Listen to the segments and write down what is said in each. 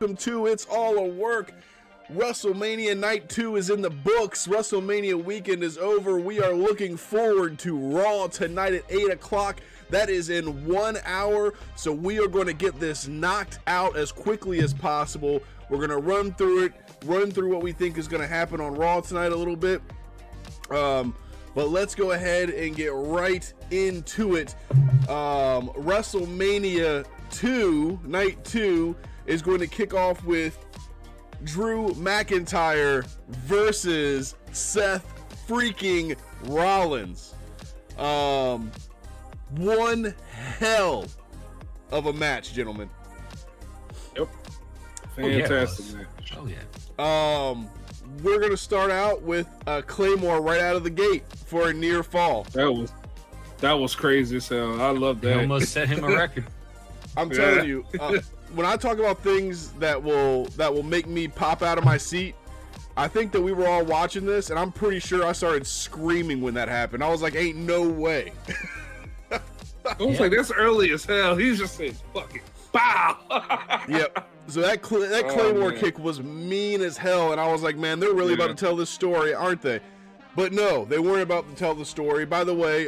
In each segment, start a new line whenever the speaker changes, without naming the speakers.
Welcome to It's All a Work. WrestleMania Night 2 is in the books. WrestleMania weekend is over. We are looking forward to Raw tonight at 8 o'clock. That is in 1 hour, so we are going to get this knocked out as quickly as possible. We're going to run through what we think is going to happen on Raw tonight a little bit. But let's go ahead and get right into it. WrestleMania 2, Night 2, is going to kick off with Drew McIntyre versus Seth freaking Rollins. One hell of a match, gentlemen.
Yep. Fantastic match.
Oh yeah.
We're gonna start out with a Claymore right out of the gate for a near fall.
That was crazy as hell. I love that.
He almost set him a record.
I'm telling you, when I talk about things that will make me pop out of my seat, I think that we were all watching this, and I'm pretty sure I started screaming when that happened. I was like, "Ain't no way!"
I was like, "That's early as hell." He's just saying, "Fucking bow."
Yep. So that Claymore kick was mean as hell, and I was like, "Man, they're really about to tell this story, aren't they?" But no, they weren't about to tell the story. By the way,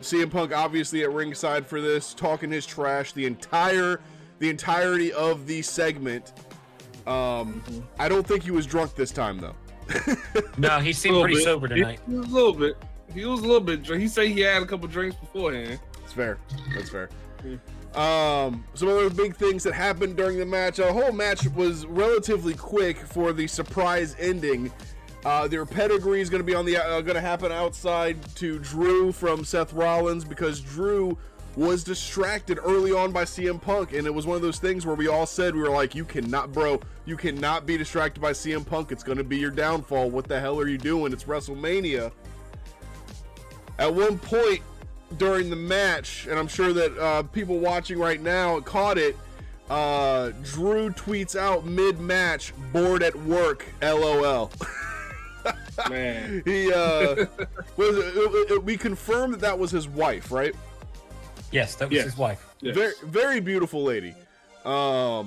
CM Punk obviously at ringside for this, talking his trash the entirety of the segment. I don't think he was drunk this time though.
No, he seemed pretty sober tonight.
He was a little bit. He was a little bit drunk. He said he had a couple drinks beforehand.
That's fair. That's fair. Some other big things that happened during the match. The whole match was relatively quick for the surprise ending. Their pedigree is going to be going to happen outside to Drew from Seth Rollins, because Drew was distracted early on by CM Punk, and it was one of those things where we all said, we were like, you cannot be distracted by CM Punk. It's going to be your downfall. What the hell are you doing? It's WrestleMania. At one point during the match, and I'm sure that people watching right now caught it, Drew tweets out mid-match, "Bored at work, LOL."
Man,
he we confirmed that was his wife, right?
Yes, that was his wife.
Yes.
Very, very beautiful lady. So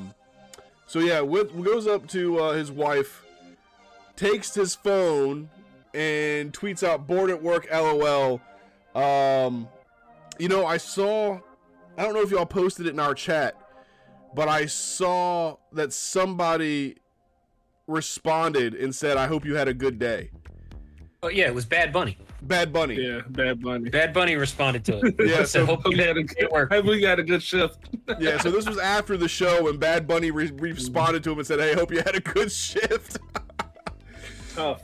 yeah, goes up to his wife, takes his phone, and tweets out "Bored at work, LOL." You know, I don't know if y'all posted it in our chat, but I saw that somebody responded and said, "I hope you had a good day."
Oh yeah, it was Bad Bunny.
Bad Bunny.
Yeah, Bad Bunny.
Bad Bunny responded to it.
Yeah,
so hope you had a good work.
Hope we got a good shift.
Yeah, so this was after the show, and Bad Bunny responded to him and said, "Hey, hope you had a good shift."
Tough.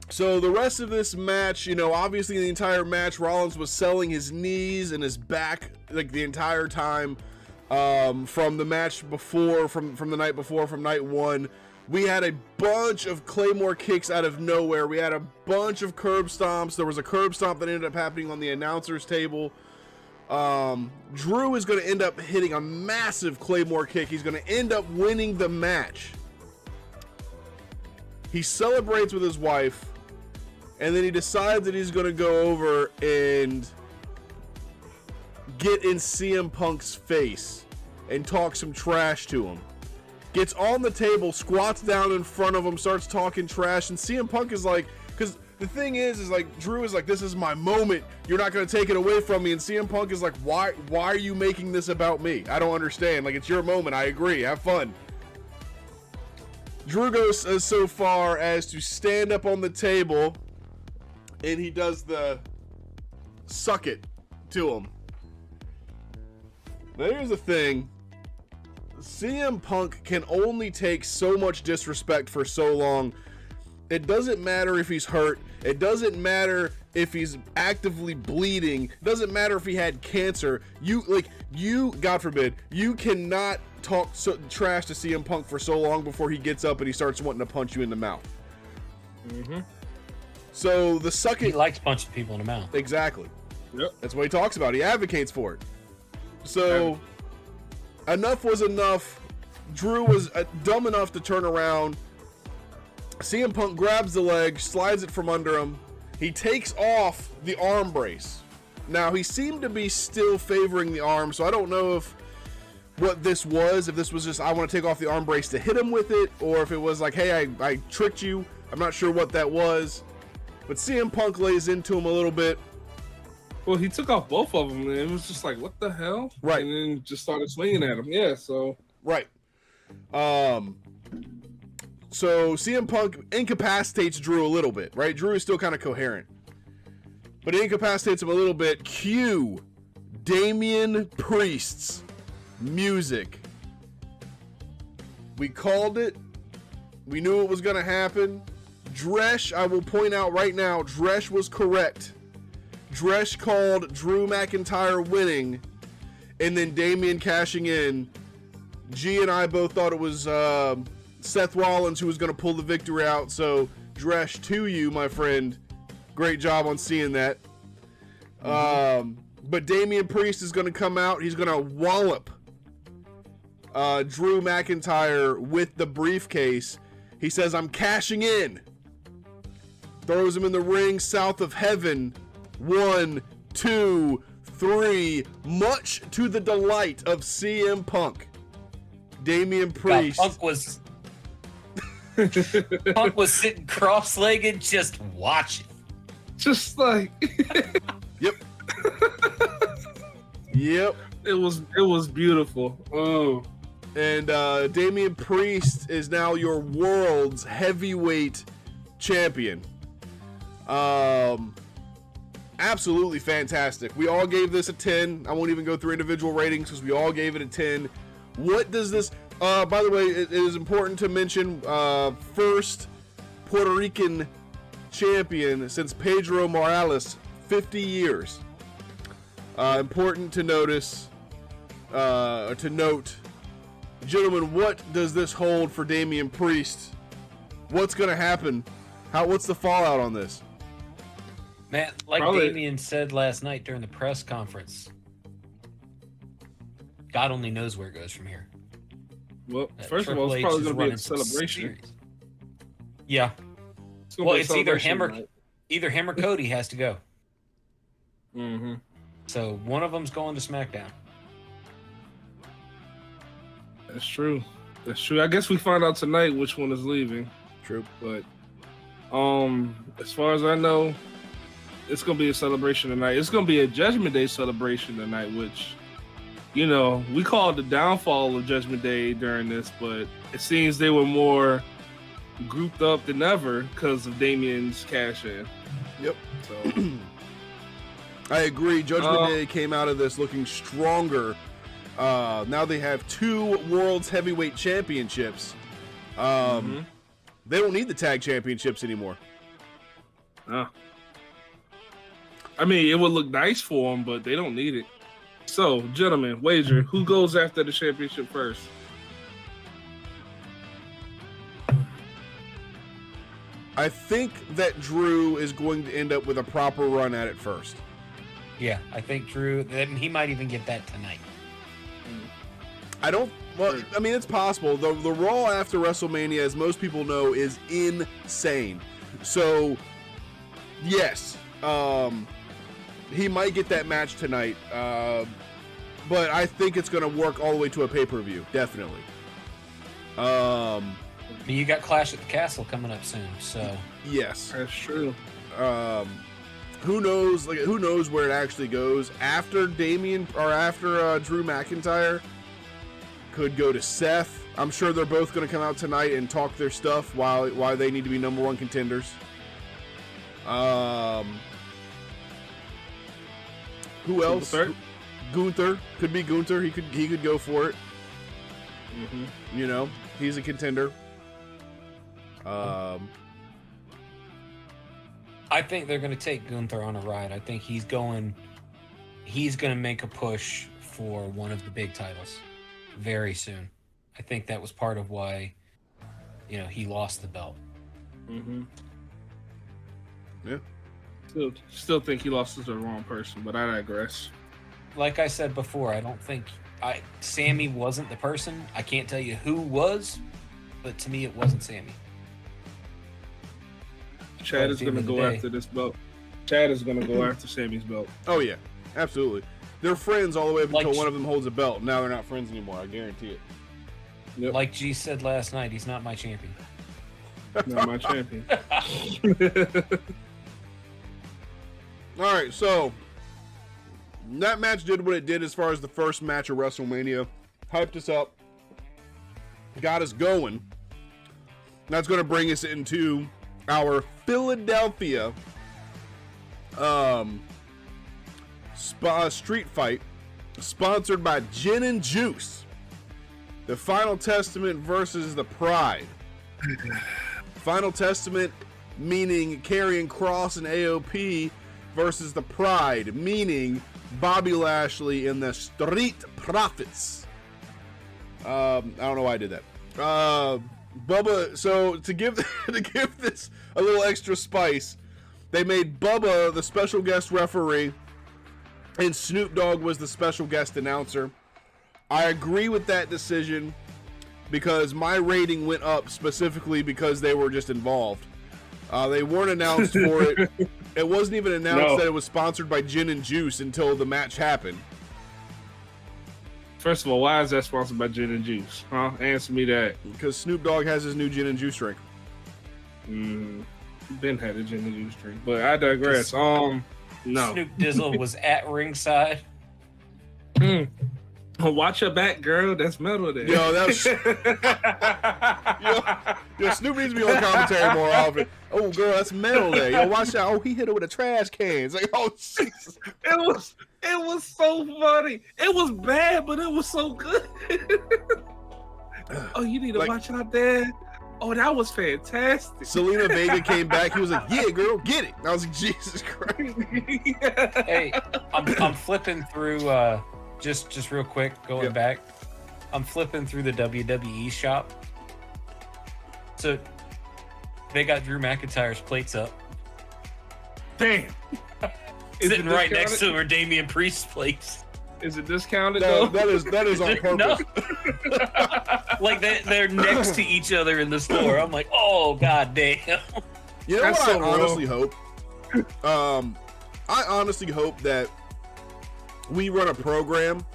So the rest of this match, you know, obviously the entire match, Rollins was selling his knees and his back like the entire time. From the match before, from the night before, from night one, we had a bunch of Claymore kicks out of nowhere. We had a bunch of curb stomps. There was a curb stomp that ended up happening on the announcer's table. Drew is going to end up hitting a massive Claymore kick. He's going to end up winning the match. He celebrates with his wife, and then he decides that he's going to go over and get in CM Punk's face and talk some trash to him. Gets on the table, squats down in front of him, starts talking trash, and CM Punk is like, because the thing is like, Drew is like, "This is my moment. You're not going to take it away from me." And CM Punk is like, why are you making this about me? I don't understand. Like, it's your moment. I agree. Have fun. Drew goes so far as to stand up on the table, and he does the suck it to him. Now here's the thing. CM Punk can only take so much disrespect for so long. It doesn't matter if he's hurt. It doesn't matter if he's actively bleeding. It doesn't matter if he had cancer. God forbid, you cannot talk trash to CM Punk for so long before he gets up and he starts wanting to punch you in the mouth.
Mm-hmm.
So the suck it.
He likes punching people in the mouth.
Exactly.
Yep.
That's what he talks about. He advocates for it. So enough was enough. Drew was dumb enough to turn around. CM Punk grabs the leg, slides it from under him. He takes off the arm brace. Now, he seemed to be still favoring the arm, so I don't know if what this was, if this was just I want to take off the arm brace to hit him with it, or if it was like, hey, I tricked you. I'm not sure what that was, but CM Punk lays into him a little bit.
Well, he took off both of them, and it was just like, what the hell?
Right.
And then just started swinging at him. Yeah, so.
Right. So CM Punk incapacitates Drew a little bit, right? Drew is still kind of coherent, but he incapacitates him a little bit. Cue Damian Priest's music. We called it. We knew it was going to happen. Dresh, I will point out right now, Dresh was correct. Dresh called Drew McIntyre winning and then Damian cashing in. G and I both thought it was Seth Rollins who was going to pull the victory out. So, Dresh, to you, my friend. Great job on seeing that. But Damian Priest is going to come out. He's going to wallop Drew McIntyre with the briefcase. He says, I'm cashing in. Throws him in the ring south of heaven. 1, 2, 3. Much to the delight of CM Punk. Damian Priest.
God, Punk was sitting cross-legged just watching.
Just like.
Yep. Yep.
It was beautiful. Oh.
And Damian Priest is now your world's heavyweight champion. Absolutely fantastic. We all gave this a 10. I won't even go through individual ratings because we all gave it a 10. What does this... by the way, it is important to mention first Puerto Rican champion since Pedro Morales, 50 years. Important to notice, to note. Gentlemen, what does this hold for Damian Priest? What's going to happen? What's the fallout on this?
Man, like
Probably.
Damian said last night during the press conference, God only knows where it goes from here.
Well, first of all, it's probably going to be a celebration.
Yeah.
Well,
It's either him or Cody has to go.
Mm-hmm.
So one of them's going to SmackDown.
That's true. That's true. I guess we find out tonight which one is leaving.
True.
But as far as I know, it's gonna be a celebration tonight. It's gonna be a Judgment Day celebration tonight, which, you know, we call it the downfall of Judgment Day during this, but it seems they were more grouped up than ever because of Damian's cash in.
Yep.
So
I agree. Judgment Day came out of this looking stronger. Now they have 2 World's Heavyweight Championships. They don't need the tag championships anymore.
I mean, it would look nice for them, but they don't need it. So, gentlemen, wager, who goes after the championship first?
I think that Drew is going to end up with a proper run at it first.
Yeah, I think Drew, he might even get that tonight.
I mean, it's possible. The Raw after WrestleMania, as most people know, is insane. So, yes, he might get that match tonight. But I think it's going to work all the way to a pay-per-view, definitely.
I mean, you got Clash at the Castle coming up soon, so
yes,
That's true.
Who knows? Like, who knows where it actually goes after Damian or after Drew McIntyre? Could go to Seth. I'm sure they're both going to come out tonight and talk their stuff why they need to be number 1 contenders. Who else? Gunther. Could be Gunther. He could go for it.
Mm-hmm.
You know, he's a contender.
I think they're going to take Gunther on a ride. I think he's going to make a push for one of the big titles very soon. I think that was part of why, he lost the belt.
Mm-hmm.
Yeah.
Still think he lost to the wrong person, but I digress.
Like I said before, I don't think Sammy wasn't the person. I can't tell you who was, but to me it wasn't Sammy.
Chad is going to go after this belt. Chad is going to go after Sammy's belt.
Oh yeah, absolutely. They're friends all the way up until
Like-
one of them holds a belt. Now they're not friends anymore. I guarantee it.
Yep.
Like G said last night, he's not my champion.
Not my champion.
All right, so that match did what it did as far as the first match of WrestleMania. Hyped us up, got us going. That's going to bring us into our Philadelphia street fight, sponsored by Gin and Juice. The Final Testament versus the Pride. Final Testament meaning Karrion Kross and AOP versus the Pride, meaning Bobby Lashley and the Street Profits. I don't know why I did that. Bubba, so to give this a little extra spice, they made Bubba the special guest referee and Snoop Dogg was the special guest announcer. I agree with that decision because my rating went up specifically because they were just involved. They weren't announced for it. It wasn't even announced that it was sponsored by Gin and Juice until the match happened.
First of all, why is that sponsored by Gin and Juice? Huh? Answer me that.
Because Snoop Dogg has his new Gin and Juice drink.
Ben had a Gin and Juice drink, but I digress. No.
Snoop Dizzle was at ringside.
Watch your back, girl. That's metal there.
Yo, that's yo, Snoop needs to be on commentary more often. Oh, girl, that's metal there. Yo, watch out. Oh, he hit her with a trash can. It's like, oh, Jesus.
It was so funny. It was bad, but it was so good. Oh, you need to watch out there. Oh, that was fantastic.
Selena Vega came back. He was like, yeah, girl, get it. I was like, Jesus Christ.
Hey, I'm flipping through just real quick, going back. I'm flipping through the WWE shop. So they got Drew McIntyre's plates up.
Damn.
Sitting right next to her Damian Priest's plates.
Is it discounted
No,
though?
that is on purpose.
No. Like they're next to each other in the store. I'm like, oh god damn.
You know
That's
what
so
I honestly hope? I honestly hope that we run a program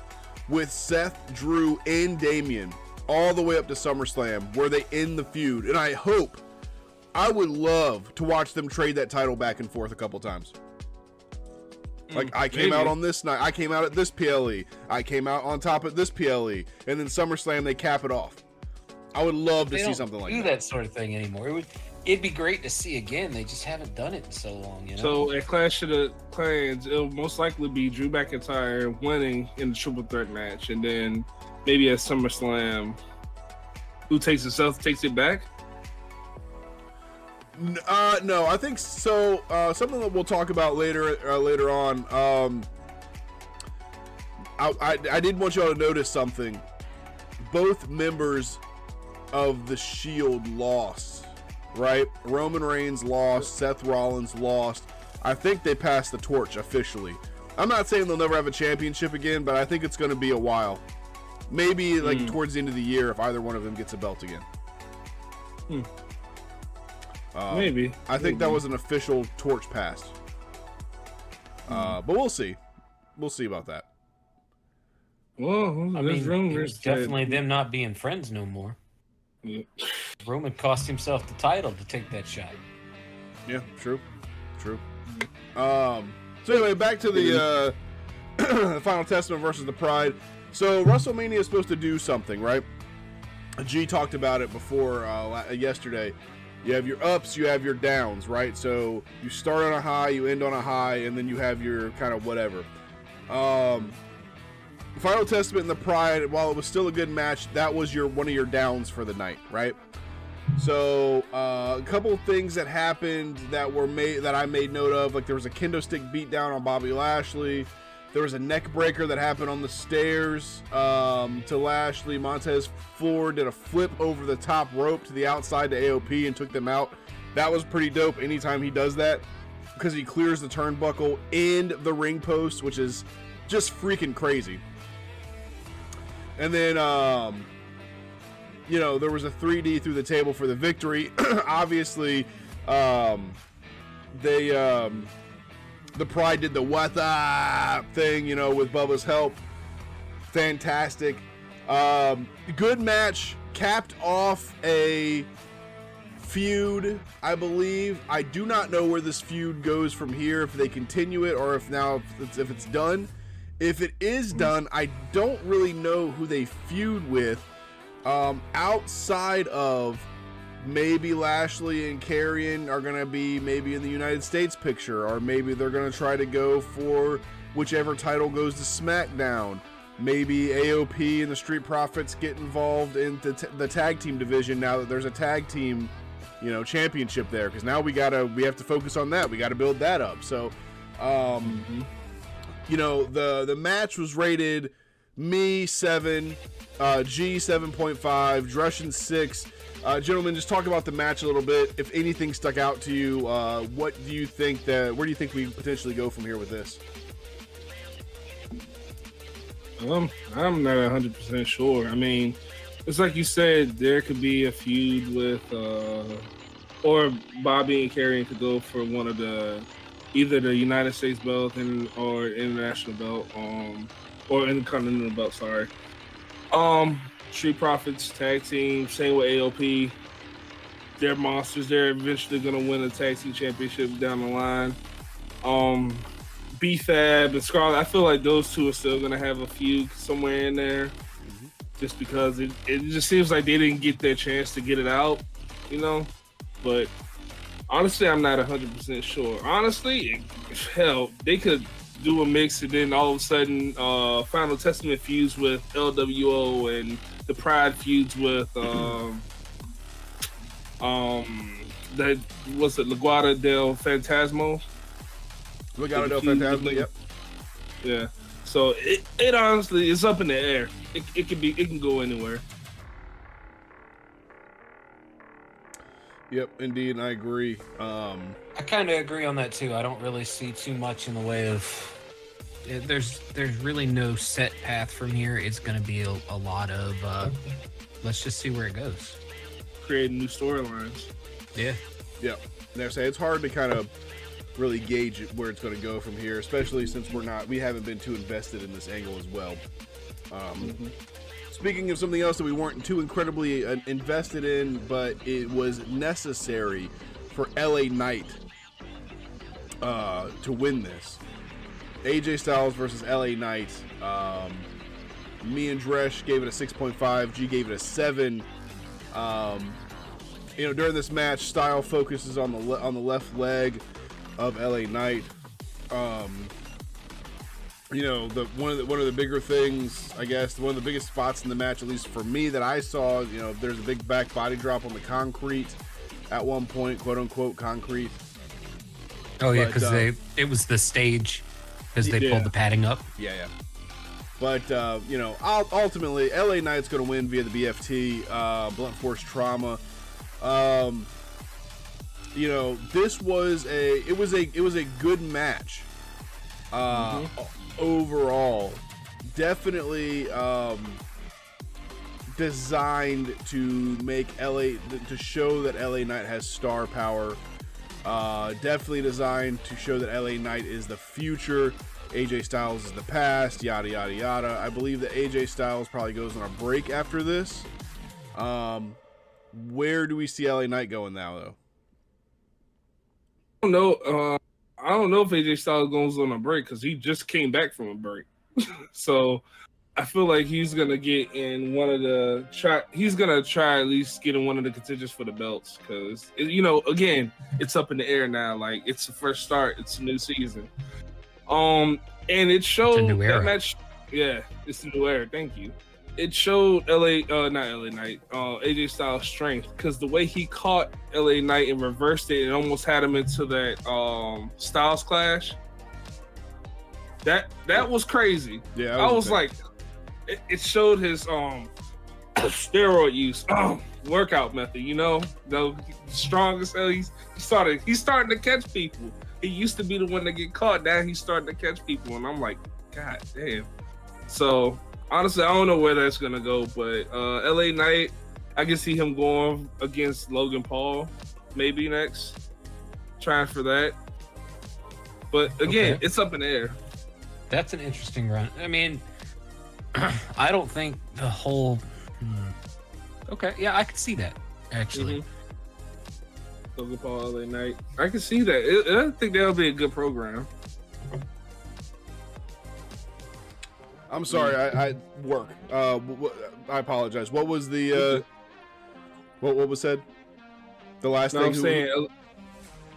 with Seth, Drew, and Damian all the way up to SummerSlam where they end the feud. And I would love to watch them trade that title back and forth a couple times. Like, I came out on this night. I came out at this PLE. I came out on top at this PLE. And then SummerSlam, they cap it off. I would love to see something like that.
They don't do that sort of thing anymore. It'd be great to see again. They just haven't done it in so long, you know?
So at Clash of the Clans, it'll most likely be Drew McIntyre winning in the triple threat match. And then maybe at SummerSlam, who takes it back?
No, I think so. Something that we'll talk about later on. I did want y'all to notice something. Both members of the Shield lost, right? Roman Reigns lost. Seth Rollins lost. I think they passed the torch officially. I'm not saying they'll never have a championship again, but I think it's going to be a while. Maybe like towards the end of the year if either one of them gets a belt again.
Maybe.
I think that was an official torch pass. But we'll see. We'll see about that.
Well,
I mean, it's definitely them not being friends no more.
Yeah.
Roman cost himself the title to take that shot.
Yeah, true. So anyway, back to the Final Testament versus the Pride. So WrestleMania is supposed to do something, right? G talked about it before yesterday. You have your ups, you have your downs, right? So you start on a high, you end on a high, and then you have your kind of whatever. Final Testament and the Pride, while it was still a good match, that was one of your downs for the night, right? So a couple of things that happened that I made note of, like there was a kendo stick beatdown on Bobby Lashley. There was a neck breaker that happened on the stairs to Lashley. Montez Ford did a flip over the top rope to the outside to AOP and took them out. That was pretty dope anytime he does that because he clears the turnbuckle and the ring post, which is just freaking crazy. And then, there was a 3D through the table for the victory. Obviously, they The Pride did the what the thing, you know, with Bubba's help. Fantastic. Good match. Capped off a feud, I believe. I do not know where this feud goes from here, if they continue it or if it's done. If it is done, I don't really know who they feud with outside of maybe Lashley and Karrion are going to be maybe in the United States picture, or maybe they're going to try to go for whichever title goes to SmackDown. Maybe AOP and the Street Profits get involved in the tag team division now that there's a tag team, you know, championship there, because now we have to focus on that. We got to build that up. So, you know, the match was rated me 7, G 7.5, Drushin 6. Gentlemen, just talk about the match a little bit. If anything stuck out to you, where do you think we potentially go from here with this?
I'm not 100% sure. I mean, it's like you said, there could be a feud with, or Bobby and Karrion could go for one of either the United States belt or international belt, or intercontinental belt. Sorry. Street Profits tag team, same with AOP. They're monsters. They're eventually gonna win a tag team championship down the line. B-Fab and Scarlett, I feel like those two are still gonna have a feud somewhere in there, just because it just seems like they didn't get their chance to get it out, you know. But honestly, I'm not 100% sure. Honestly, hell, they could do a mix and then all of a sudden Final Testament feuds with LWO and the Pride feuds with that was it Legado del Fantasma.
Legado del Fantasma, yep.
Yeah. So it honestly is up in the air. It can go anywhere.
Yep, indeed, and I agree.
I kind of agree on that too. I don't really see too much in the way of. There's really no set path from here. It's going to be a lot of. Let's just see where it goes.
Creating new storylines.
Yeah.
Yeah. They're saying it's hard to kind of really gauge where it's going to go from here, especially since we haven't been too invested in this angle as well. Speaking of something else that we weren't too incredibly invested in, but it was necessary for LA Knight to win this. AJ Styles versus LA Knight. Me and Dresh gave it a 6.5. G gave it a 7. You know, during this match, Styles focuses on the left leg of LA Knight. You know, one of the bigger things, I guess, one of the biggest spots in the match, at least for me, that I saw, you know, there's a big back body drop on the concrete at one point, quote unquote concrete.
Oh yeah, because it was the stage, because they pulled the padding up.
Yeah. But you know, ultimately, LA Knight's going to win via the BFT, blunt force trauma. You know, this was a good match. Overall, definitely designed to make to show that LA Knight has star power. Definitely designed to show that LA Knight is the future, AJ Styles is the past, yada yada yada. I believe that AJ Styles probably goes on a break after this. Where do we see LA Knight going now, though?
I don't know. I don't know if AJ Styles goes on a break because he just came back from a break. So I feel like he's gonna get in one of the he's gonna try at least get in one of the contenders for the belts, because you know, again, it's up in the air now. Like, it's the first start. It's a new season. And it showed that match. Yeah, it's a new era. Thank you. It showed AJ Styles' strength, because the way he caught LA Knight and reversed it and almost had him into that Styles clash. That was crazy.
Yeah,
I was like, it showed his steroid use, workout method. You know, the strongest. He's starting to catch people. He used to be the one to get caught. Now he's starting to catch people, and I'm like, God damn. So honestly, I don't know where that's gonna go, but LA Knight, I can see him going against Logan Paul, maybe next, trying for that. But again,
Okay.
it's up in the air.
That's an interesting run. I mean, I don't think the whole. Okay, yeah, I could see that actually.
Logan Paul LA Knight. I can see that. I think that'll be a good program.
I'm sorry, I work. I apologize. What was the what was said? The last
No,
thing.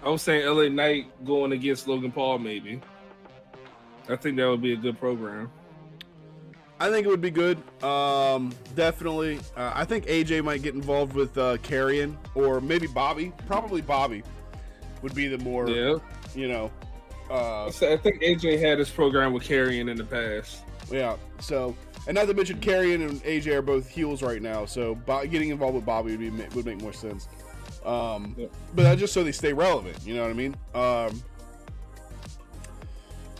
I was saying LA Knight going against Logan Paul. Maybe. I think that would be a good program.
I think it would be good. Definitely. I think AJ might get involved with Karrion or maybe Bobby. Probably Bobby would be the more, you know.
I think AJ had his program with Karrion in the past.
Yeah. So, and not to mention Karrion and AJ are both heels right now. So getting involved with Bobby would make more sense. But that's just so they stay relevant. You know what I mean?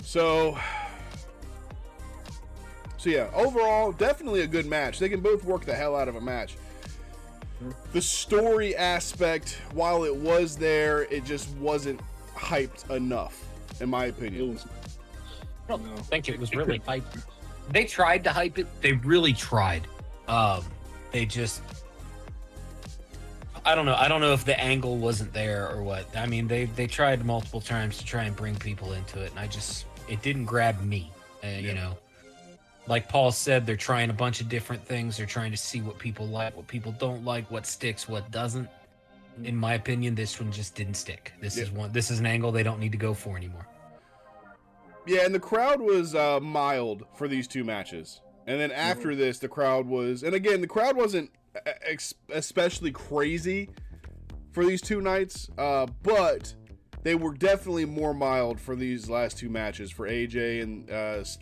So yeah, overall, definitely a good match. They can both work the hell out of a match. The story aspect, while it was there, it just wasn't hyped enough, in my opinion.
I don't think it was really hyped. They tried to hype it. They really tried. They just... I don't know. I don't know if the angle wasn't there or what. I mean, they tried multiple times to try and bring people into it, and it didn't grab me, you know. Like Paul said, they're trying a bunch of different things. They're trying to see what people like, what people don't like, what sticks, what doesn't. In my opinion, this one just didn't stick. This is an angle they don't need to go for anymore.
Yeah, and the crowd was mild for these two matches. And then after this, the crowd was... And again, the crowd wasn't especially crazy for these two nights, but they were definitely more mild for these last two matches for AJ and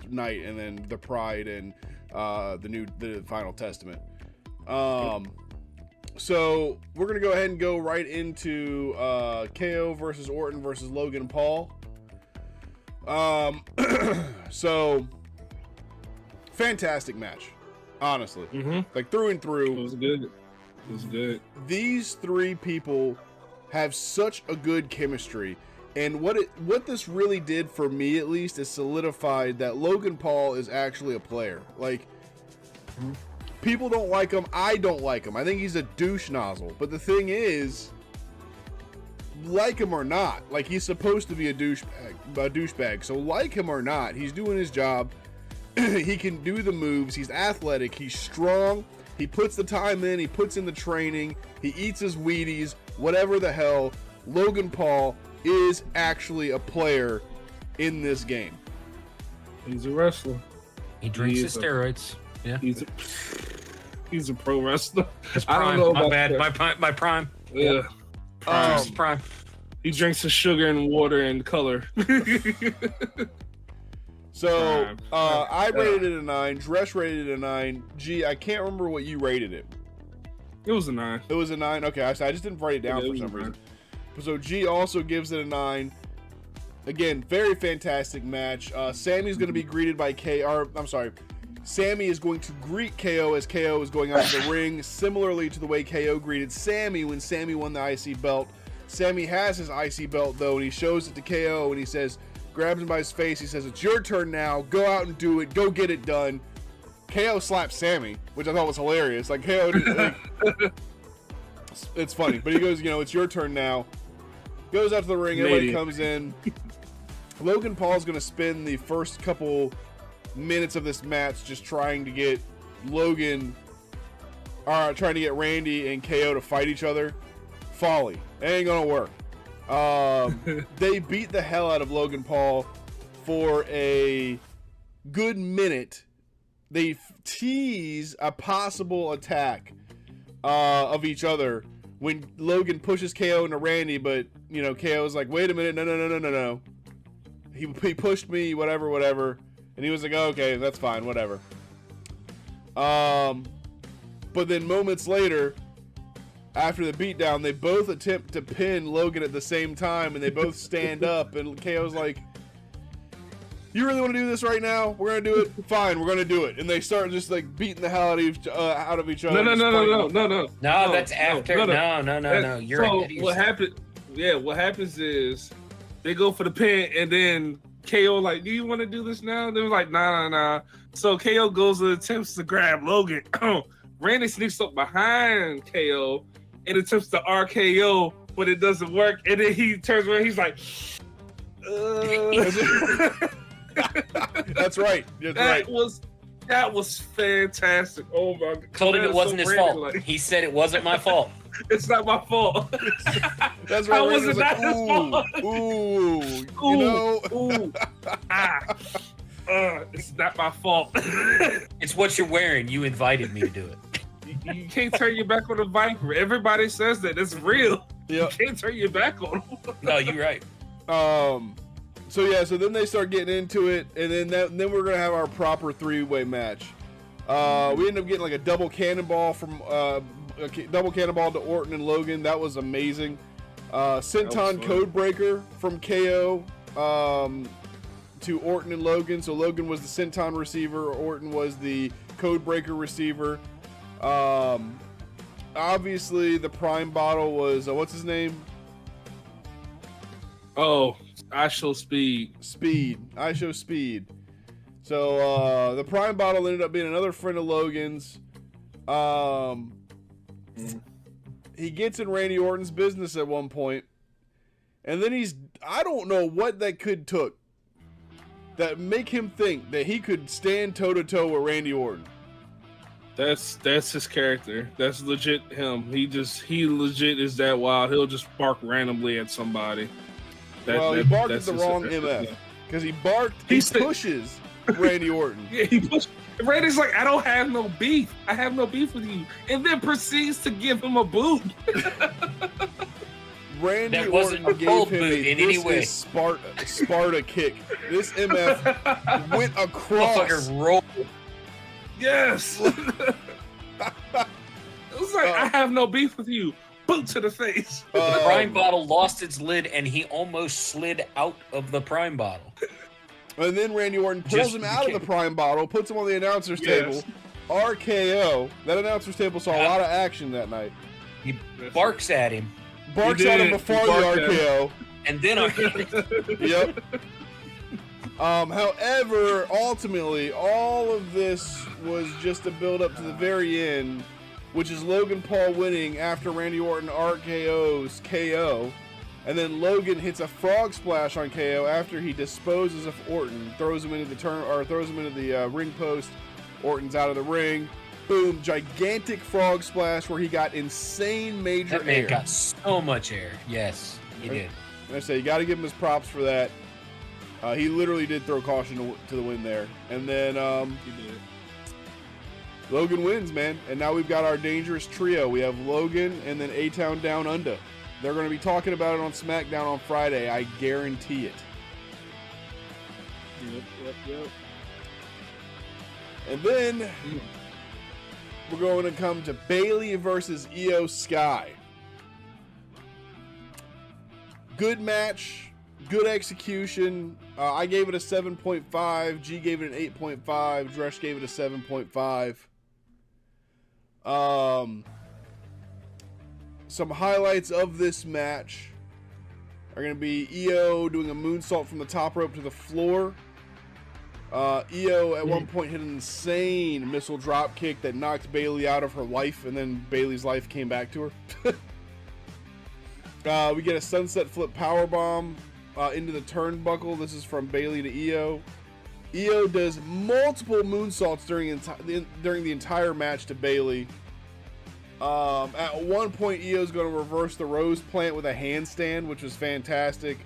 Knight, and then the Pride and the Final Testament. So we're gonna go ahead and go right into KO versus Orton versus Logan Paul. So fantastic match, honestly. Like through and through.
It was good. It was good.
These three people have such a good chemistry, and what this really did for me, at least, is solidified that Logan Paul is actually a player. Like, people don't like him. I don't like him. I think he's a douche nozzle. But the thing is, like him or not, like, he's supposed to be a douchebag. So like him or not, he's doing his job. He can do the moves. He's athletic. He's strong. He puts the time in. He puts in the training. He eats his Wheaties. Whatever the hell. Logan Paul is actually a player in this game.
He's a wrestler.
He drinks his steroids. Yeah.
He's a pro wrestler.
His prime.
I don't know
My bad.
that.
My prime.
Yeah.
Prime.
He drinks his sugar and water and color.
So, I rated it a 9. Dresh rated it a 9. G, I can't remember what you rated it.
It was a 9.
It was a 9? Okay, I just didn't write it down for some reason. So, G also gives it a 9. Again, very fantastic match. Sammy's going to be greeted by Sammy is going to greet KO as KO is going out of the ring, similarly to the way KO greeted Sammy when Sammy won the IC belt. Sammy has his IC belt, though, and he shows it to KO, and he says, grabs him by his face, he says, "It's your turn now, go out and do it, go get it done." KO slaps Sammy, which I thought was hilarious. Like, KO, it's funny, but he goes, "It's your turn now." Goes out to the ring, everybody comes in. Logan Paul's going to spend the first couple minutes of this match just trying to get Randy and KO to fight each other. Folly. It ain't gonna work. They beat the hell out of Logan Paul for a good minute. They tease a possible attack of each other when Logan pushes KO into Randy, but KO's like, "Wait a minute, no. He pushed me, whatever." And he was like, "Oh, okay, that's fine, whatever." But then moments later, after the beatdown, they both attempt to pin Logan at the same time, and they both stand up, and KO's like, "You really want to do this right now? We're going to do it? Fine, we're going to do it." And they start just like beating the hell out of each other.
No.
No, that's after. No.
What happens is They go for the pin, and then KO like, do you want to do this now? They were like, nah. So KO goes and attempts to grab Logan. Randy sneaks up behind KO and attempts to RKO, but it doesn't work. And then he turns around, he's like,
That's right.
That was fantastic. Oh my god.
Told him it wasn't his fault. He said it wasn't my fault.
It's not my fault.
That's right.
How was it not his fault? It's not my fault.
It's what you're wearing. You invited me to do it.
You can't turn your back on a Viper. Everybody says that. It's real.
Yep.
You can't turn your back on them.
No, you're right.
So then they start getting into it, and then we're gonna have our proper 3-way match. We end up getting like a double cannonball to Orton and Logan. That was amazing. Senton Codebreaker from KO to Orton and Logan. So Logan was the Senton receiver, Orton was the Codebreaker receiver. Obviously the Prime Bottle was what's his name?
Oh, I Show Speed.
I Show Speed. So the Prime Bottle ended up being another friend of Logan's. He gets in Randy Orton's business at one point, and then I don't know what that could took that make him think that he could stand toe to toe with Randy Orton.
That's his character. That's legit him. He legit is that wild. He'll just bark randomly at somebody.
He barked at the wrong MF because he pushes Randy Orton.
Yeah, he pushed. Randy's like, I don't have no beef. I have no beef with you, and then proceeds to give him a boot.
Randy Orton gave him a Sparta kick. This MF went across.
Yes. It was like, I have no beef with you. Boot to the face.
The Prime Bottle lost its lid, and he almost slid out of the Prime Bottle.
And then Randy Orton pulls him out of the Prime Bottle, puts him on the announcer's table. RKO. That announcer's table saw a lot of action that night.
He barks at him.
Barks at him before the RKO.
And then RKO.
Yep. However, ultimately, all of this was just a build up to the very end, which is Logan Paul winning after Randy Orton RKO's KO. And then Logan hits a frog splash on KO after he disposes of Orton, throws him into the ring post. Orton's out of the ring. Boom! Gigantic frog splash where he got insane major air.
That man got so much air. Yes, he did.
And I say you got to give him his props for that. He literally did throw caution to the wind there, and then he did. Logan wins, man, and now we've got our dangerous trio. We have Logan and then A-Town Down Under. They're going to be talking about it on SmackDown on Friday. I guarantee it.
Yep.
And then we're going to come to Bayley versus Io Sky. Good match, good execution. I gave it a 7.5. G gave it an 8.5. Dresh gave it a 7.5. Some highlights of this match are going to be Io doing a moonsault from the top rope to the floor. Io at one point hit an insane missile drop kick that knocked Bayley out of her life, and then Bayley's life came back to her. We get a sunset flip powerbomb into the turnbuckle. This is from Bayley to Io. Io does multiple moonsaults during the entire match to Bayley. At one point, Io's going to reverse the Rose Plant with a handstand, which was fantastic.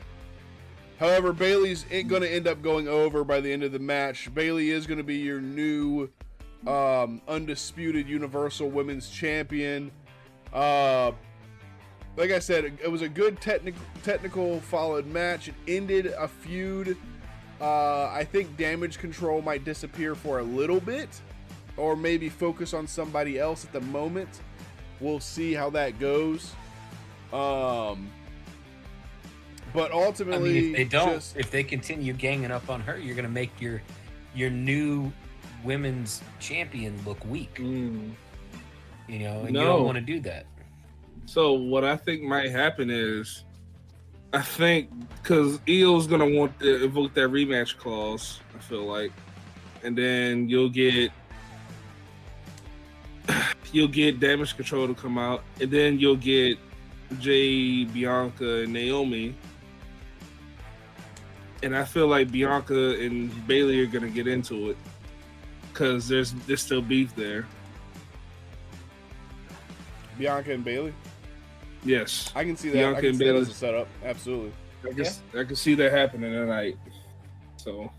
However, Bayley's going to end up going over by the end of the match. Bayley is going to be your new undisputed Universal Women's Champion. Like I said, it was a good technical followed match. It ended a feud. I think Damage Control might disappear for a little bit, or maybe focus on somebody else at the moment. We'll see how that goes. But ultimately,
if they continue ganging up on her, you're going to make your new women's champion look weak. You know, and you don't want to do that.
So what I think might happen is I think because Io's gonna want to invoke that rematch clause. I feel like, and then you'll get Damage Control to come out, and then you'll get Jay, Bianca, and Naomi. And I feel like Bianca and Bayley are gonna get into it because there's still beef there.
Bianca and Bayley.
Yes,
I can see that.
Bianca
I can
and
see that
Bayley.
as a setup. Absolutely.
I can see that happening tonight. So,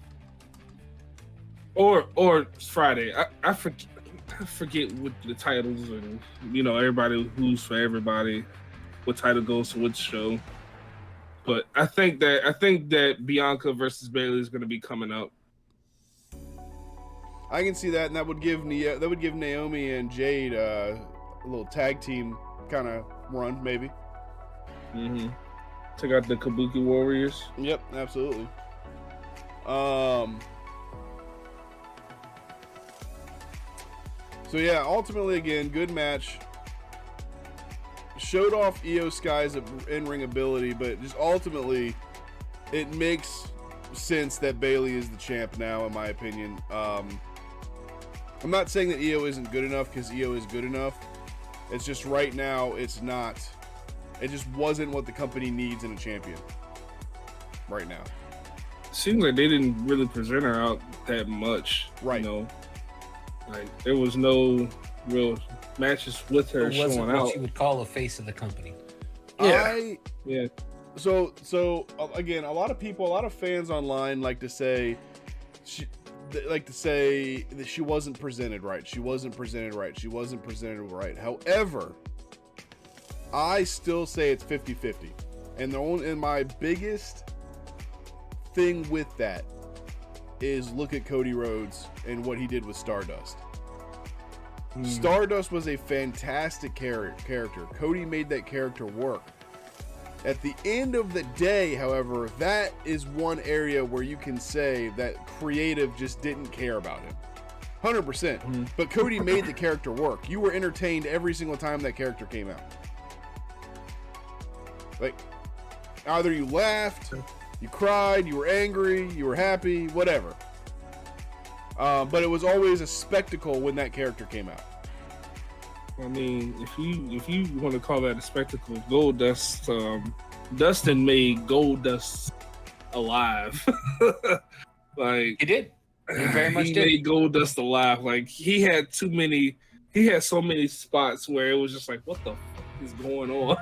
or Friday. I forget what the titles and everybody who's for everybody, what title goes to which show. But I think that Bianca versus Bayley is going to be coming up.
I can see that, and that would give Naomi and Jade a little tag team kind of run, maybe.
Mm-hmm. Check out the Kabuki Warriors.
Yep, absolutely. So yeah, ultimately, again, good match. Showed off Io Sky's in-ring ability, but just ultimately, it makes sense that Bayley is the champ now, in my opinion. I'm not saying that Io isn't good enough, because Io is good enough. It's just right now, it's not. It just wasn't what the company needs in a champion right now.
Seems like they didn't really present her out that much.
Right.
Like there was no real matches with her
It wasn't
showing
what
out.
you would call a face of the company.
Yeah.
So again, a lot of fans online like to say that she wasn't presented right. She wasn't presented right. However, I still say it's 50-50. And my biggest thing with that is look at Cody Rhodes and what he did with Stardust. Stardust was a fantastic character. Cody made that character work. At the end of the day, however, that is one area where you can say that creative just didn't care about him. 100%. But Cody made the character work. You were entertained every single time that character came out. Like, either you laughed, you cried, you were angry, you were happy, whatever. But it was always a spectacle when that character came out.
I mean, if you want to call that a spectacle, Goldust, Dustin made Goldust alive. Like
He did. He very much
he
did.
made Goldust alive. Like he had so many spots where it was just like, what the fuck is going on?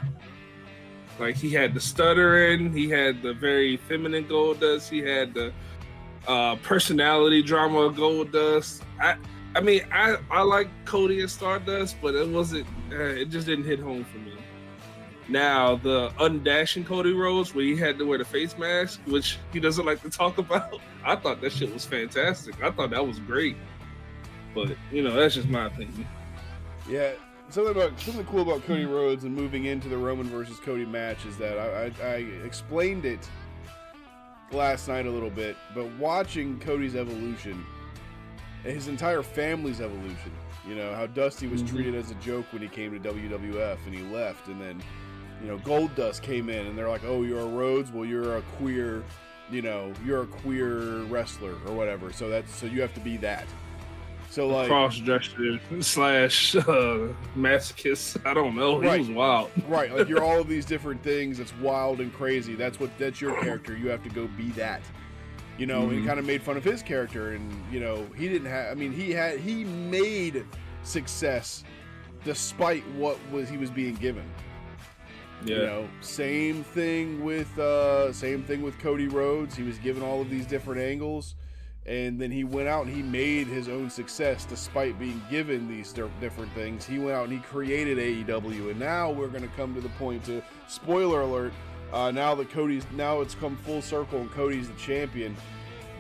Like he had the stuttering, he had the very feminine Goldust, he had the personality drama of Goldust. I mean, I like Cody and Stardust, but it wasn't. It just didn't hit home for me. Now the undashing Cody Rhodes, where he had to wear the face mask, which he doesn't like to talk about. I thought that shit was fantastic. I thought that was great. But that's just my opinion.
Yeah, something cool about Cody Rhodes and moving into the Roman versus Cody match is that I explained it last night a little bit, but watching Cody's evolution. His entire family's evolution, how Dusty was treated as a joke when he came to WWF and he left, and then Goldust came in and they're like, oh, you're a Rhodes, well, you're a queer wrestler or whatever, so you have to be that. So like
cross-dresser / masochist, I don't know.
Right.
He was wild.
Right, like you're all of these different things. It's wild and crazy. That's your character. You have to go be that. And he kind of made fun of his character, and he didn't have. I mean, he made success despite what he was being given.
Yeah.
Same thing with Cody Rhodes. He was given all of these different angles, and then he went out and he made his own success despite being given these different things. He went out and he created AEW, and now we're going to come to the point to spoiler alert. Now it's come full circle and Cody's the champion.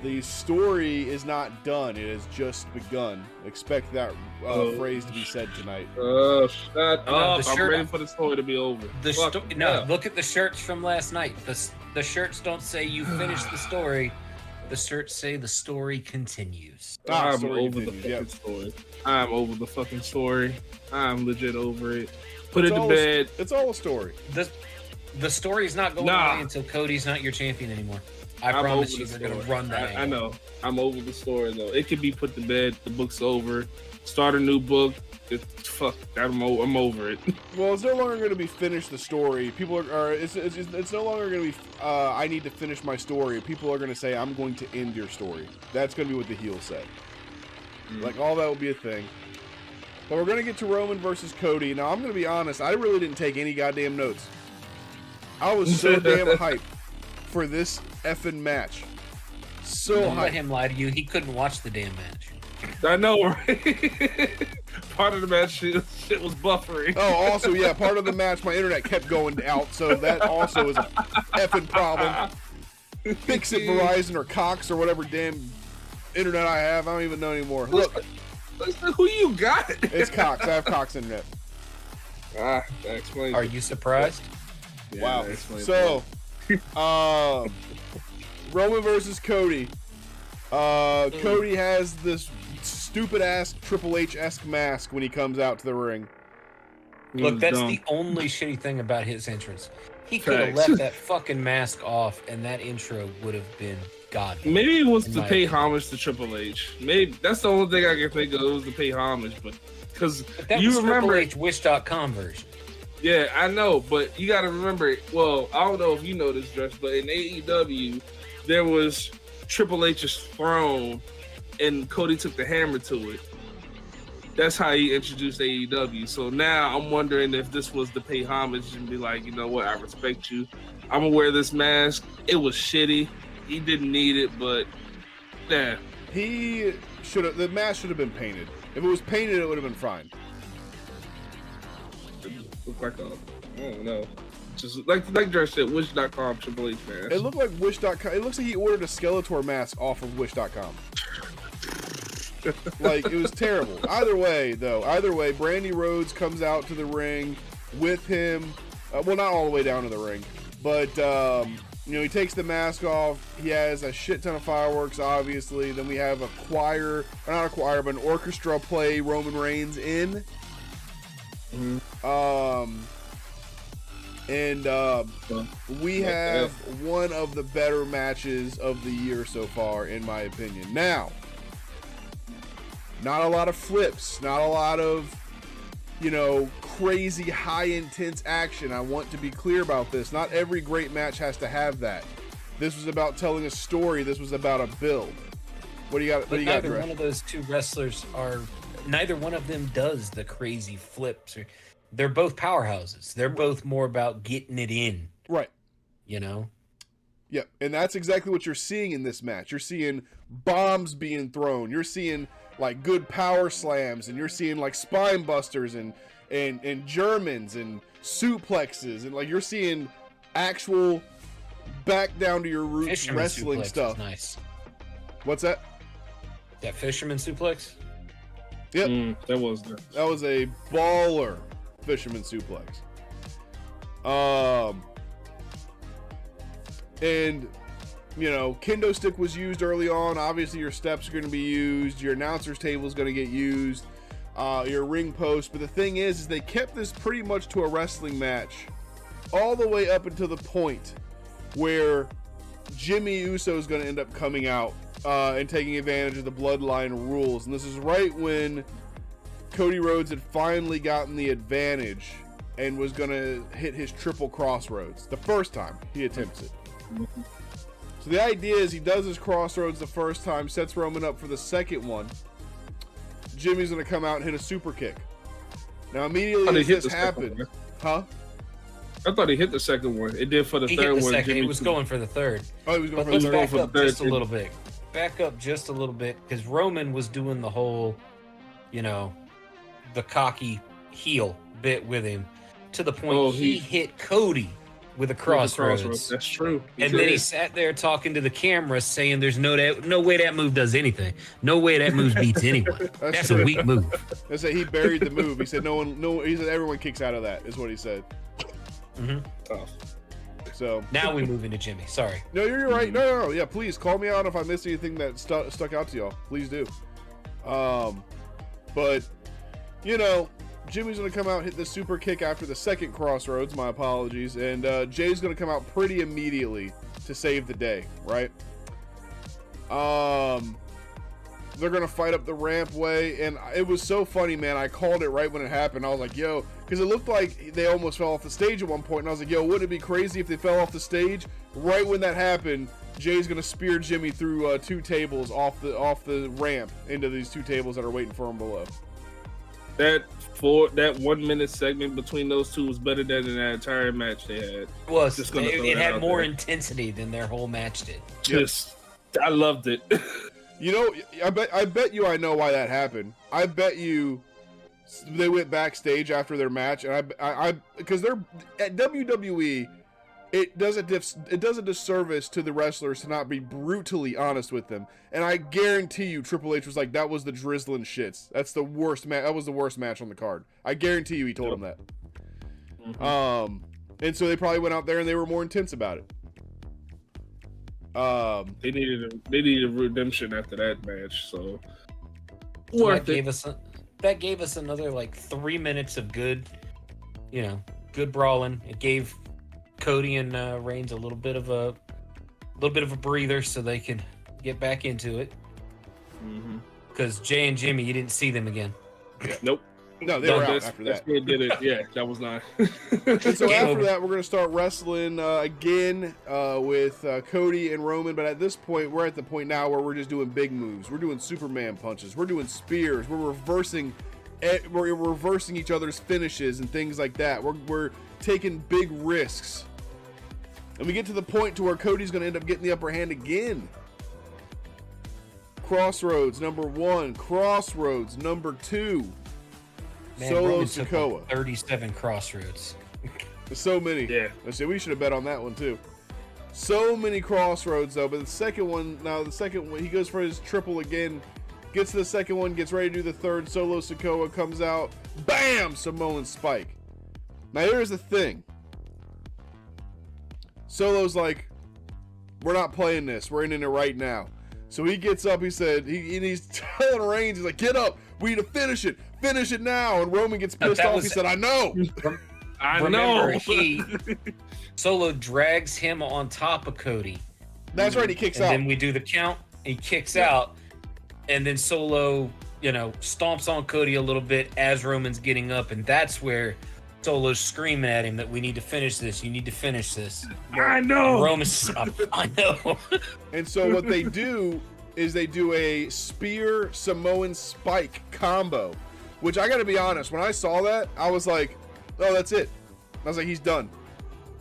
The story is not done. It has just begun. Expect that phrase to be said tonight.
Shut up. I'm ready for the story to be over.
Look at the shirts from last night. The shirts don't say you finished the story. The shirts say the story continues.
I'm over the fucking story. I'm over the fucking story. I'm legit over it. Put it to bed.
It's all a story.
The story's not going away until Cody's not your champion anymore. I promise you, they're gonna run that.
I know. I'm over the story though. It can be put to bed. The book's over. Start a new book. Fuck. I'm over it.
Well, it's no longer going to be finish the story. People are. It's no longer going to be. I need to finish my story. People are going to say, I'm going to end your story. That's going to be what the heels say. Like all that will be a thing. But we're going to get to Roman versus Cody. Now I'm going to be honest. I really didn't take any goddamn notes. I was so damn hyped for this effing match. So
Don't
hyped.
let him lie to you. He couldn't watch the damn match.
I know, right? Part of the match shit was buffering.
Oh, also, yeah, part of the match, my internet kept going out, so that also is a effing problem. Fix it, Verizon or Cox or whatever damn internet I have. I don't even know anymore. Look,
who you got?
it's Cox. I have Cox internet.
That explains.
Are you surprised?
Yeah,
Wow.
that explains
So, Roman versus Cody. Cody has this stupid-ass Triple H-esque mask when he comes out to the ring.
Look, that's
dumb.
the only shitty thing about his entrance. He could have left that fucking mask off, and that intro would have been godly.
Maybe it was to pay homage to Triple H. Maybe that's the only thing I can think of. It was to pay homage, but because
that
you
was
remember
Triple H Wish.com version.
Yeah, I know, but you got to remember. Well, I don't know if you know this, Dress, but in AEW, there was Triple H's throne, and Cody took the hammer to it. That's how he introduced AEW. So now I'm wondering if this was to pay homage and be like, you know what, I respect you. I'm gonna wear this mask. It was shitty. He didn't need it, but yeah.
He should have. The mask should have been painted. If it was painted, it would have been fine.
It looked like I don't know. Just like Dress said, Wish.com Triple H mask.
It looked like Wish.com. It looks like he ordered a Skeletor mask off of Wish.com. Like, it was terrible. Either way, Brandy Rhodes comes out to the ring with him. Well, not all the way down to the ring, but he takes the mask off. He has a shit ton of fireworks, obviously. Then we have a choir, or not a choir, but an orchestra play Roman Reigns in. We have one of the better matches of the year so far, in my opinion. Now, not a lot of flips, not a lot of, crazy high intense action. I want to be clear about this. Not every great match has to have that. This was about telling a story. This was about a build. What do you got?
Neither one of those two wrestlers neither one of them does the crazy flips. They're both powerhouses. They're both more about getting it in.
Right. Yep. And that's exactly what you're seeing in this match. You're seeing bombs being thrown. You're seeing like good power slams, and you're seeing like spine busters and Germans and suplexes, and like you're seeing actual back down to your roots
Fisherman
wrestling
suplex
stuff.
is nice.
What's that?
That fisherman suplex?
Yep.
That was good.
That was a baller fisherman suplex. And kendo stick was used early on. Obviously, your steps are going to be used. Your announcer's table is going to get used. Your ring post. But the thing is they kept this pretty much to a wrestling match all the way up until the point where Jimmy Uso is going to end up coming out and taking advantage of the bloodline rules. And this is right when Cody Rhodes had finally gotten the advantage and was going to hit his triple crossroads the first time he attempts it. So the idea is he does his crossroads the first time, sets Roman up for the second one. Jimmy's going to come out and hit a super kick. Now immediately as this happened, I
thought he hit the second one. It did for the
he
third
hit the
one.
second. It was going for the third.
Oh, he was going
but
for the
let's
third.
back up just a little bit. Back up just a little bit, because Roman was doing the whole, the cocky heel bit with him to the point he hit Cody with a crossroads.
That's true.
And then he sat there talking to the camera saying there's no way that move does anything. No way that move beats anyone. That's a weak move.
I said he buried the move. He said he said everyone kicks out of that, is what he said.
Mm-hmm.
Oh.
So
now we move into Jimmy. Sorry.
No, you're right. No. Yeah, please call me out if I missed anything that stuck out to y'all. Please do. But Jimmy's going to come out, hit the super kick after the second Crossroads. My apologies. And Jay's going to come out pretty immediately to save the day, right? They're going to fight up the rampway. And it was so funny, man. I called it right when it happened. I was like, yo, because it looked like they almost fell off the stage at one point. And I was like, yo, wouldn't it be crazy if they fell off the stage? Right when that happened, Jay's going to spear Jimmy through 2 tables off the ramp into these 2 tables that are waiting for him below.
That 1 minute segment between those two was better than that entire match they had.
It had more intensity than their whole match did.
I loved it.
You know, I bet you I know why that happened. I bet you they went backstage after their match, and I because they're at WWE. It does a disservice to the wrestlers to not be brutally honest with them. And I guarantee you Triple H was like, that was the drizzling shits. That's the worst match. That was the worst match on the card. I guarantee you he told him that. Mm-hmm. And so they probably went out there and they were more intense about it.
They needed a redemption after that match, so
that gave us another like 3 minutes of good brawling. It gave Cody and Reigns a little bit of a breather so they can get back into it. Because Jay and Jimmy, you didn't see them again.
Yeah. Nope. No, they were out after that.
They did it. Yeah, that was not.
And so after that, we're going to start wrestling again with Cody and Roman. But at this point, we're at the point now where we're just doing big moves. We're doing Superman punches. We're doing spears. We're reversing each other's finishes and things like that. We're taking big risks. And we get to the point to where Cody's going to end up getting the upper hand again. Crossroads number 1. Crossroads number 2.
Man,
Solo
Roman
Sikoa.
took 37 Crossroads.
So many.
Yeah.
Let's see, we should have bet on that one too. So many Crossroads though, but the second one, he goes for his triple again. Gets to the second one, gets ready to do the third. Solo Sikoa comes out. Bam! Samoan Spike. Now here's the thing. Solo's like, we're not playing this. We're ending it right now. So he gets up. He said, he's telling Reigns, he's like, get up. We need to finish it. Finish it now. And Roman gets pissed off. He said, I know.
I know.
Solo drags him on top of Cody.
That's right. He kicks out.
And then we do the count. He kicks out. And then Solo, stomps on Cody a little bit as Roman's getting up. And that's where Solo's screaming at him that we need to finish this. You need to finish this.
I know.
And Roman's, I know.
And so what they do is they do a spear Samoan Spike combo, which I got to be honest, when I saw that, I was like, oh, that's it. I was like, he's done.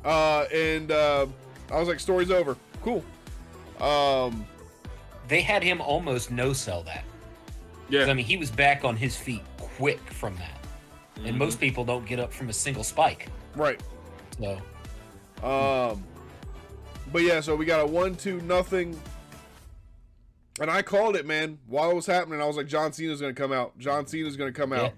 I was like, story's over. Cool.
They had him almost no-sell that.
Yeah.
I mean, he was back on his feet quick from that. And most people don't get up from a single spike.
Right.
So.
But yeah, so we got a 1-2-0. And I called it, man. While it was happening, I was like, John Cena's going to come out. John Cena's going to come out.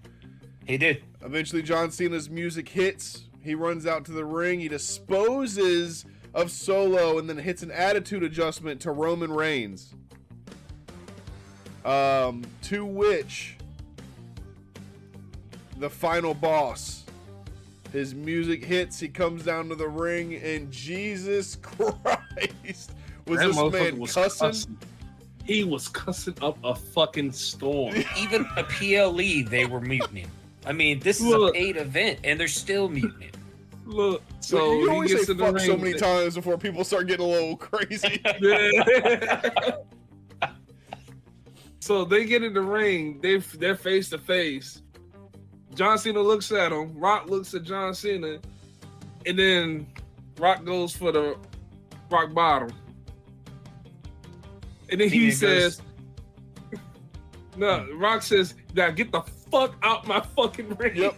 He did.
Eventually, John Cena's music hits. He runs out to the ring. He disposes of Solo and then hits an attitude adjustment to Roman Reigns. To which the final boss, his music hits. He comes down to the ring, and Jesus Christ, was
that
this man cussing?
He was cussing up a fucking storm.
Even a PLE, they were muting him. I mean, this is a paid event, and they're still muting him.
Look, so
you always
he gets
say
in the
fuck
ring.
so many times before people start getting a little crazy.
So they get in the ring. They're face to face. John Cena looks at him. Rock looks at John Cena, and then Rock goes for the rock bottom. And then he says, "No." Rock says, "Now get the fuck out my fucking ring."
Yep.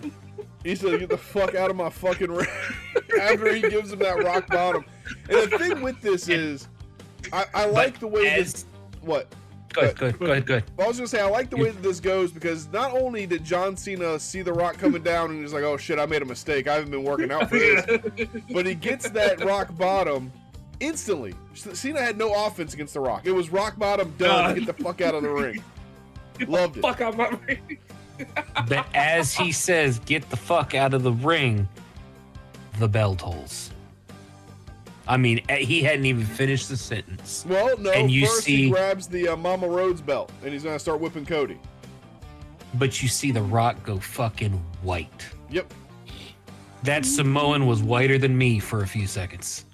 He said, "Get the fuck out of my fucking ring." After he gives him that rock bottom. And the thing with this is, I like the way this. What?
Go ahead.
I was gonna say I like the way that this goes because not only did John Cena see the Rock coming down and he's like, "Oh shit, I made a mistake. I haven't been working out for this," but he gets that rock bottom instantly. Cena had no offense against the Rock. It was rock bottom done. Get the fuck out of the ring. Loved it.
Fuck out my ring.
But as he says, "Get the fuck out of the ring," the bell tolls. I mean, he hadn't even finished the sentence.
Well, no.
And you
First,
see,
he grabs the Mama Rhodes belt, and he's gonna start whipping Cody.
but you see The Rock go fucking white.
Yep.
That Samoan was whiter than me for a few seconds.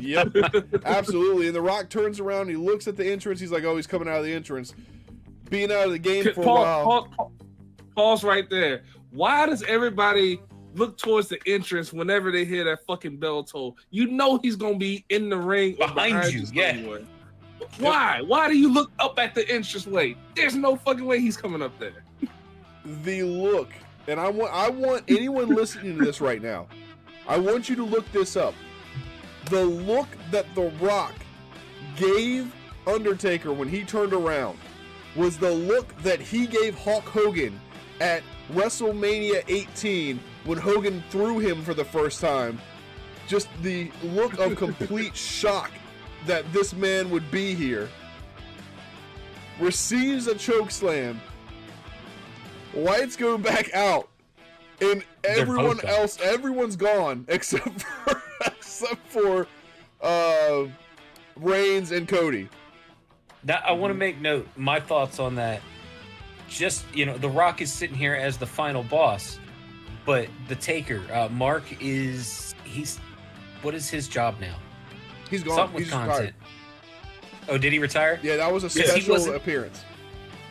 Yep. Absolutely. And The Rock turns around, he looks at the entrance, he's like, "Oh, he's coming out of the entrance." Being out of the game for a while.
Pause right there. Why does everybody look towards the entrance whenever they hear that fucking bell toll? You know he's gonna be in the ring or
Behind you, yeah.
somewhere. Why? Why do you look up at the entrance way? There's no fucking way he's coming up there.
The look, and I want anyone listening to this right now, I want you to look this up. The look that The Rock gave Undertaker when he turned around was the look that he gave Hulk Hogan at WrestleMania 18 when Hogan threw him for the first time. Just the look of complete shock that this man would be here. Receives a choke slam. Lights go back out. And everyone else, everyone's gone except for Reigns and Cody.
Now, I want to make note, my thoughts on that. Just, The Rock is sitting here as the final boss, but the Taker, Mark what is his job now?
He's gone.
Something with
He's
content.
retired.
Oh, did he retire?
Yeah, that was a special appearance.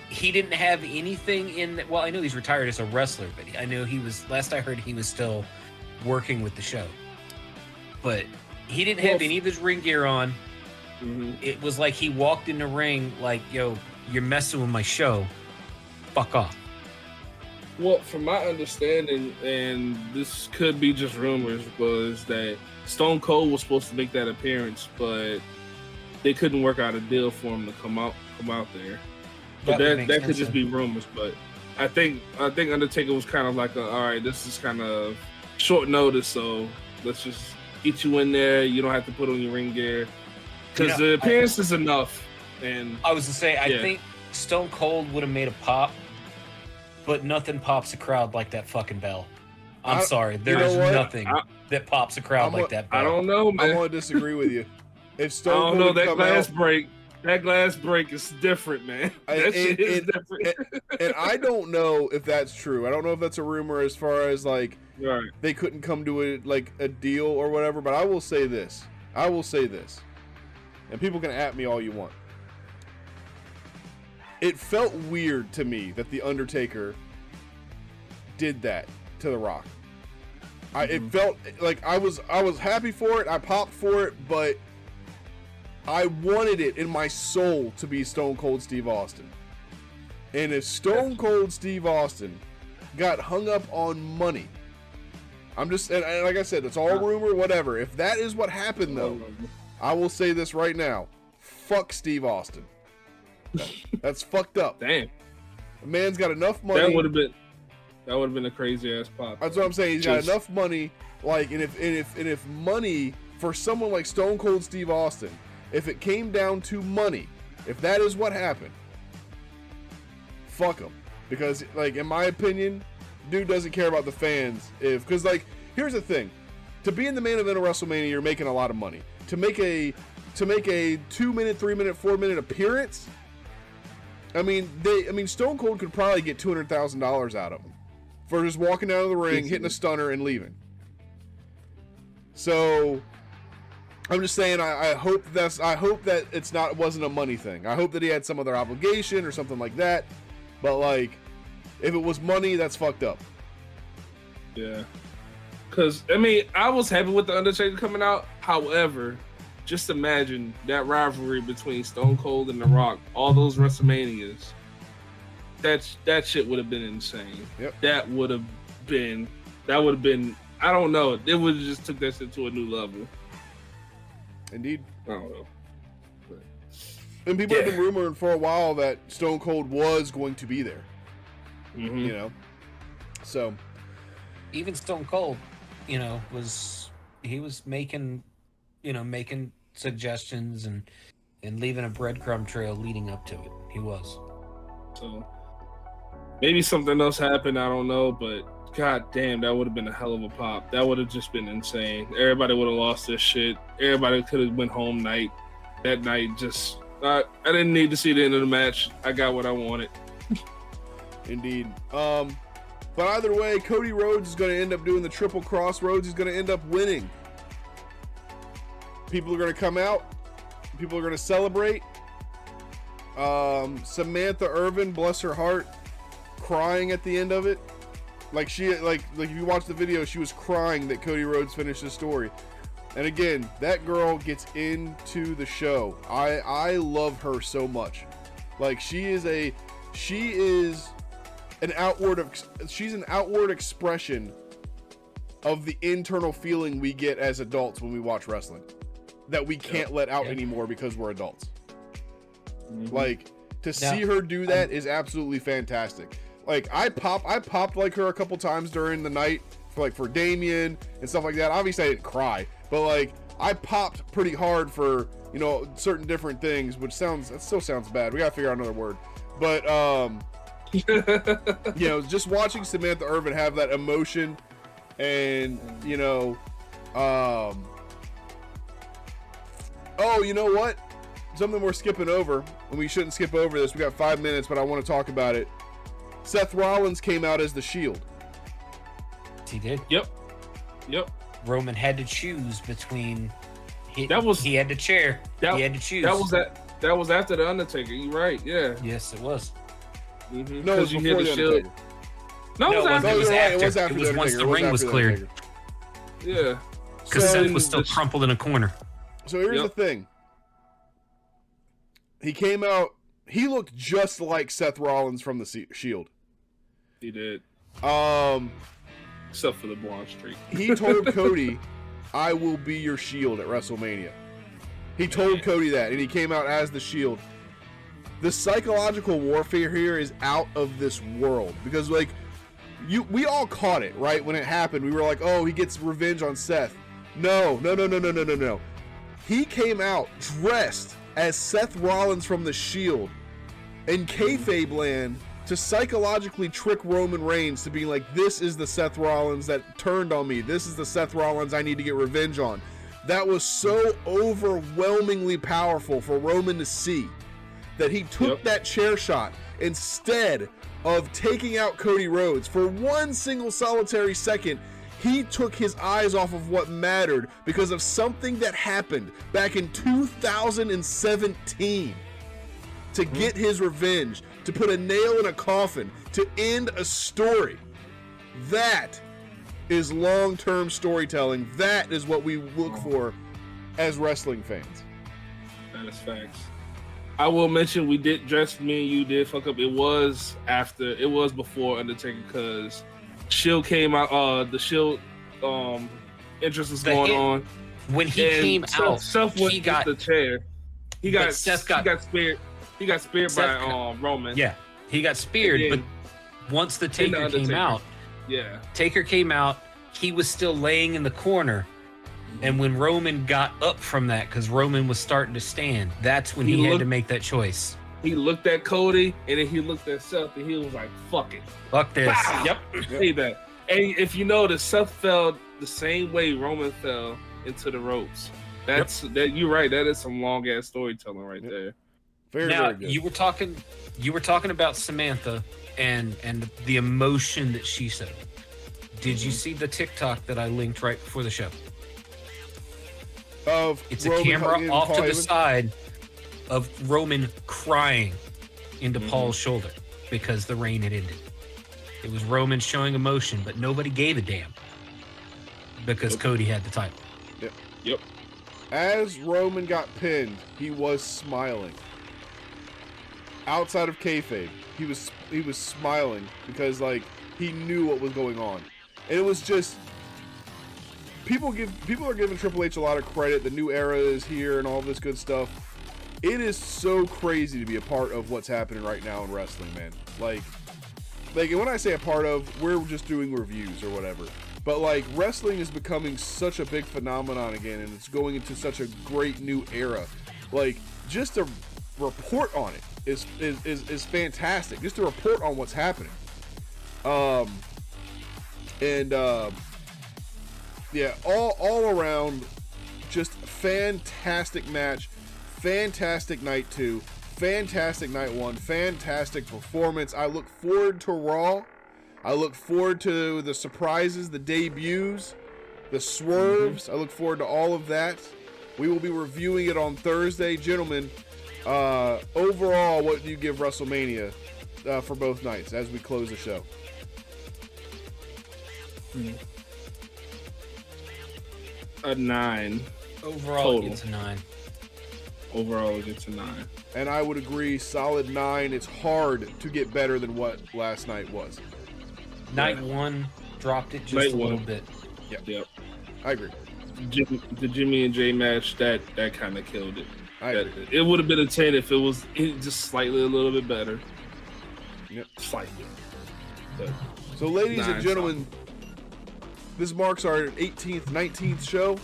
He didn't have anything in. Well, I know he's retired as a wrestler, but I know last I heard he was still working with the show. But he didn't have any of his ring gear on. Mm-hmm. It was like he walked in the ring like, "Yo, you're messing with my show. Fuck off."
Well, from my understanding, and this could be just rumors, was that Stone Cold was supposed to make that appearance, but they couldn't work out a deal for him to come out there. But that could just be rumors. But I think Undertaker was kind of like, all right, this is kind of short notice, so let's just get you in there. You don't have to put on your ring gear because the appearance is enough. And
I was to say, I think Stone Cold would have made a pop, but nothing pops a crowd like that fucking bell. I'm sorry, there is nothing that pops a crowd like that bell.
I don't know, man.
I want to disagree with you. If Stone
I don't know,
that
glass break is different, man. That shit is different.
And I don't know if that's true. I don't know if that's a rumor as far as like they couldn't come to a deal or whatever. But I will say this, and people can at me all you want. It felt weird to me that the Undertaker did that to The Rock. It felt like I was happy for it. I popped for it, but I wanted it in my soul to be Stone Cold Steve Austin. And if Stone Cold Steve Austin got hung up on money, and like I said, it's all rumor, whatever. If that is what happened, though, I will say this right now: fuck Steve Austin. That's fucked up.
Damn,
the man's got enough money.
That would have been a crazy ass pop.
That's what I'm saying. He's got enough money. Like, and if money for someone like Stone Cold Steve Austin, if it came down to money, if that is what happened, fuck him. Because, like, in my opinion, dude doesn't care about the fans. Because, like, here's the thing: to be in the main event of WrestleMania, you're making a lot of money. To make a 2-minute, 3-minute, 4-minute appearance, I mean, Stone Cold could probably get $200,000 out of him for just walking out of the ring, hitting a stunner, and leaving. So, I'm just saying, I hope that it wasn't a money thing. I hope that he had some other obligation or something like that. But, like, if it was money, that's fucked up.
Yeah. Because, I mean, I was happy with The Undertaker coming out. However, just imagine that rivalry between Stone Cold and The Rock, all those WrestleManias. That shit would have been insane.
Yep.
That would have been, I don't know. It would have just took that shit to a new level.
Indeed.
I don't know.
And people have been rumoring for a while that Stone Cold was going to be there.
Mm-hmm.
You know? So.
Even Stone Cold, was making suggestions and leaving a breadcrumb trail leading up to it. He was.
So, Maybe something else happened. I don't know, but god damn, that would have been a hell of a pop. That would have just been insane. Everybody would have lost their shit. Everybody could have went home that night. Just I didn't need to see the end of the match. I got what I wanted.
Indeed. But either way, Cody Rhodes is going to end up doing the triple crossroads. He's going to end up winning. People are going to come out. People are going to celebrate. Samantha Irvin, bless her heart, crying at the end of it. Like if you watch the video, she was crying that Cody Rhodes finished the story. And again, that girl gets into the show. I love her so much. Like she's an outward expression of the internal feeling we get as adults when we watch wrestling that we can't let out anymore because we're adults. Like to see her do that is absolutely fantastic. Like I popped like her a couple times during the night for Damien and stuff like that. Obviously I didn't cry, but like I popped pretty hard for, you know, certain different things, which still sounds bad. We gotta figure out another word. But you know, just watching Samantha Irvin have that emotion and, you know, oh, you know what? Something we're skipping over, and we shouldn't skip over this. We got 5 minutes, but I want to talk about it. Seth Rollins came out as the Shield.
He did.
Yep.
Roman had to choose between. He had to choose.
He had to choose. That was after the Undertaker. You're right. Yeah.
Yes, it was.
Mm-hmm.
No, it was before the Undertaker.
No, it was after.
It was after. It was once the ring was cleared.
Yeah.
Because Seth was still crumpled in a corner.
So here's the thing. He came out. He looked just like Seth Rollins from the Shield.
He did. Except for the blonde streak.
He told Cody, "I will be your Shield at WrestleMania." He told Cody that, and he came out as the Shield. The psychological warfare here is out of this world because, like, we all caught it right when it happened. We were like, "Oh, he gets revenge on Seth." No. He came out dressed as Seth Rollins from the Shield in kayfabe land to psychologically trick Roman Reigns to being like, this is the Seth Rollins that turned on me. This is the Seth Rollins I need to get revenge on. That was so overwhelmingly powerful for Roman to see that he took that chair shot instead of taking out Cody Rhodes. For one single solitary second, he took his eyes off of what mattered because of something that happened back in 2017 to get his revenge, to put a nail in a coffin, to end a story. That is long-term storytelling. That is what we look for as wrestling fans.
That is facts. I will mention me and you did fuck up. It was before Undertaker because Shield came out. The Shield interest was going on
when he came out.
Seth went the chair. Seth got speared. He got speared by Roman.
Yeah, he got speared. But once the Taker came out, Taker came out. He was still laying in the corner. And when Roman got up from that, because Roman was starting to stand, that's when he had to make that choice.
He looked at Cody, and then he looked at Seth, and he was like, fuck it.
Fuck this.
Wow. Yep. See that. And if you notice, Seth fell the same way Roman fell into the ropes. That you're right. That is some long-ass storytelling right there.
Very good.
You were talking about Samantha and the emotion that she said. Did you see the TikTok that I linked right before the show? It's a camera off to the side of Roman crying into Paul's shoulder because the reign had ended. It was Roman showing emotion, but nobody gave a damn because Cody had the title.
Yep.
As Roman got pinned, he was smiling. Outside of kayfabe, he was smiling because like he knew what was going on, and it was just. People are giving Triple H a lot of credit. The new era is here and all this good stuff. It is so crazy to be a part of what's happening right now in wrestling, man. Like when I say a part of, we're just doing reviews or whatever. But like wrestling is becoming such a big phenomenon again, and it's going into such a great new era. Like just to report on it is fantastic. Just to report on what's happening. Yeah, all around, just fantastic match, fantastic night 2, fantastic night 1, fantastic performance. I look forward to Raw. I look forward to the surprises, the debuts, the swerves. I look forward to all of that. We will be reviewing it on Thursday. Gentlemen, overall, what do you give WrestleMania for both nights as we close the show?
A 9.
Overall,
Total.
it's a 9.
Overall, it gets a 9.
And I would agree, solid 9. It's hard to get better than what last night was.
Night 1 dropped it just
Night
a little
1.
bit.
Yep.
I agree.
The Jimmy and Jay match, that kind of killed it.
I agree.
It would have been a 10 if it was just slightly a little bit better.
Yep.
Slightly. But
So, ladies and
9
gentlemen, this marks our 18th, 19th show.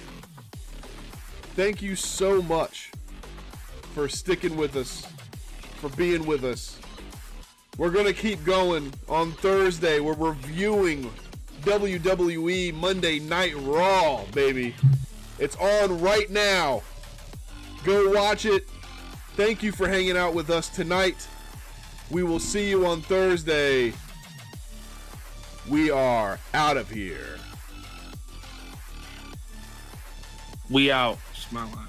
Thank you so much for sticking with us, for being with us. We're going to keep going. On Thursday, we're reviewing WWE Monday Night Raw, baby. It's on right now. Go watch it. Thank you for hanging out with us tonight. We will see you on Thursday. We are out of here.
we out. Smile line.